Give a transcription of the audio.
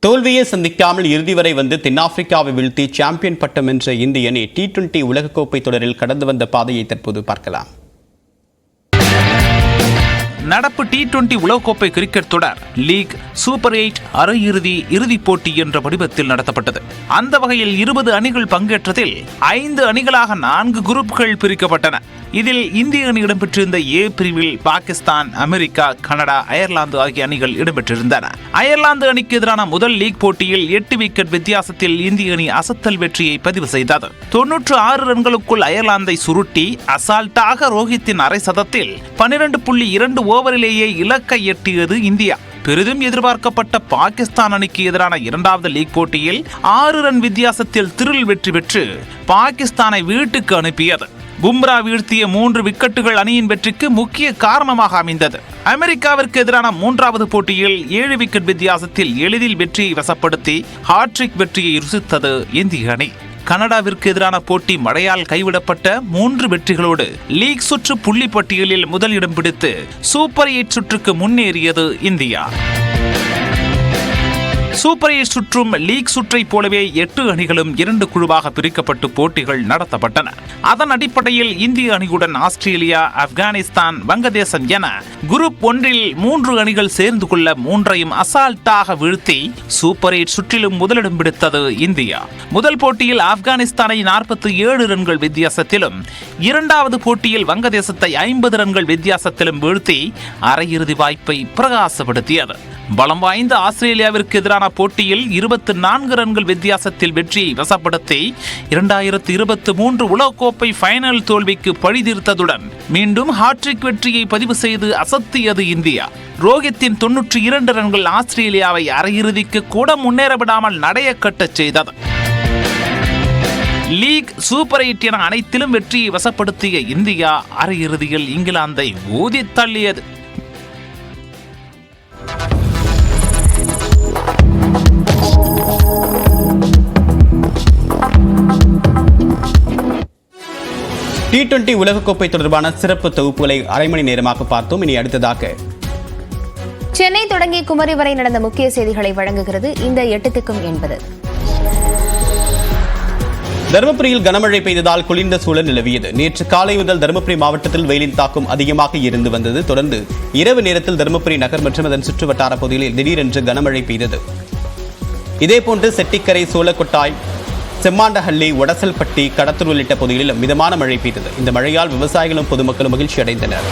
தோல்வியை சந்திக்காமல் இறுதி வரை வந்து தென்னாப்பிரிக்காவை வீழ்த்தி சாம்பியன் பட்டம் வென்ற இந்திய அணி T20 உலகக்கோப்பை தொடரில் கடந்து வந்த பாதையை தற்போது பார்க்கலாம். நடப்பு T20 உலகக்கோப்பை கிரிக்கெட் தொடர் லீக், சூப்பர் 8, அரையிறுதி, இறுதிப் போட்டி என்ற வடிவத்தில் நடத்தப்பட்டது. அந்த வகையில் 20 அணிகள் பங்கேற்றதில் 5 அணிகளாக 4 குரூப்கள் பிரிக்கப்பட்டன. இதில் இந்திய அணி இடம்பெற்றிருந்த ஏ பிரிவில் பாகிஸ்தான், அமெரிக்கா, கனடா, அயர்லாந்து ஆகிய அணிகள் இடம்பெற்றிருந்தன. அயர்லாந்து அணிக்கு எதிரான முதல் லீக் போட்டியில் 8 விக்கெட் வித்தியாசத்தில் இந்திய அணி அசத்தல் வெற்றியை பதிவு செய்தது. 96 ரன்களுக்குள் அயர்லாந்தை சுருட்டி அசால்ட்டாக ரோஹித்தின் அரை சதத்தில் 12.2 ஓவரிலேயே இலக்கை எட்டியது இந்தியா. பெரிதும் எதிர்பார்க்கப்பட்ட பாகிஸ்தான் அணிக்கு எதிரான இரண்டாவது லீக் போட்டியில் 6 ரன் வித்தியாசத்தில் திரில் வெற்றி பெற்று பாகிஸ்தானை வீட்டுக்கு அனுப்பியது. பும்ரா வீழ்த்திய 3 விக்கெட்டுகள் அணியின் வெற்றிக்கு முக்கிய காரணமாக அமைந்தது. அமெரிக்காவிற்கு எதிரான மூன்றாவது போட்டியில் 7 விக்கெட் வித்தியாசத்தில் எளிதில் வெற்றியை வசப்படுத்தி ஹாட்ரிக் வெற்றியை ருசித்தது இந்திய அணி. கனடாவிற்கு எதிரான போட்டி மழையால் கைவிடப்பட்ட 3 வெற்றிகளோடு லீக் சுற்று புள்ளி பட்டியலில் முதலிடம் பிடித்து சூப்பர் 8 சுற்றுக்கு முன்னேறியது இந்தியா. சூப்பர் 8 சுற்றும் லீக் சுற்றை போலவே 8 அணிகளும் 2 குழுவாக பிரிக்கப்பட்டு போட்டிகள் நடத்தப்பட்டன. அதன் அடிப்படையில் இந்திய அணியுடன் ஆஸ்திரேலியா, ஆப்கானிஸ்தான், வங்கதேசம் என குரூப் 1இல் 3 அணிகள் சேர்ந்து கொள்ள 3ஐயும் அசால்ட்டாக வீழ்த்தி சூப்பர் 8 சுற்றிலும் முதலிடம் பிடித்தது இந்தியா. முதல் போட்டியில் ஆப்கானிஸ்தானை 47 ரன்கள் வித்தியாசத்திலும், இரண்டாவது போட்டியில் வங்கதேசத்தை 50 ரன்கள் வித்தியாசத்திலும் வீழ்த்தி அரையிறுதி வாய்ப்பை பிரகாசப்படுத்தியது. பலம் வாய்ந்த ஆஸ்திரேலியாவிற்கு எதிரான போட்டியில் 24 ரன்கள் வித்தியாசத்தில் வெற்றியை வசப்படுத்தி 2023 உலகக்கோப்பை ஃபைனல் தோல்விக்கு பழிதீர்த்ததுடன் மீண்டும் ஹாட்ரிக் வெற்றியை பதிவு செய்து அசத்தியது இந்தியா. ரோஹித்தின் 92 ரன்கள் ஆஸ்திரேலியாவை அரையிறுதிக்கு கூட முன்னேற விடாமல் நடைய கட்டச் செய்தது. லீக், சூப்பர் 8 என அனைத்திலும் வெற்றியை வசப்படுத்திய இந்தியா அரையிறுதியில் இங்கிலாந்தை ஊதி தள்ளியது. T20 உலகக்கோப்பை தொடர்பான சிறப்பு தொகுப்புகளை அரை மணி நேரமாக பார்த்தோம். இனி அடுத்ததாக சென்னை தொடங்கி குமரி வரை நடந்த முக்கிய செய்திகளை வழங்குகிறது இந்த 8 திக்கும் என்பது. தருமபுரியில் கனமழை பெய்ததால் குளிர்ந்த சூழல் நிலவியது. நேற்று காலை முதல் தருமபுரி மாவட்டத்தில் வெயிலின் தாக்கம் அதிகமாக இருந்து வந்தது. தொடர்ந்து இரவு நேரத்தில் தருமபுரி நகர் மற்றும் அதன் சுற்றுவட்டார பகுதிகளில் திடீரென்று கனமழை பெய்தது. இதேபோன்று செட்டிக்கரை, சோழக்கொட்டாய், செம்மாண்டஹள்ளி, ஒடசல்பட்டி, கடத்தூர் உள்ளிட்ட பகுதிகளிலும் மிதமான மழை பெய்தது. இந்த மழையால் விவசாயிகளும் பொதுமக்களும் மகிழ்ச்சி அடைந்தனர்.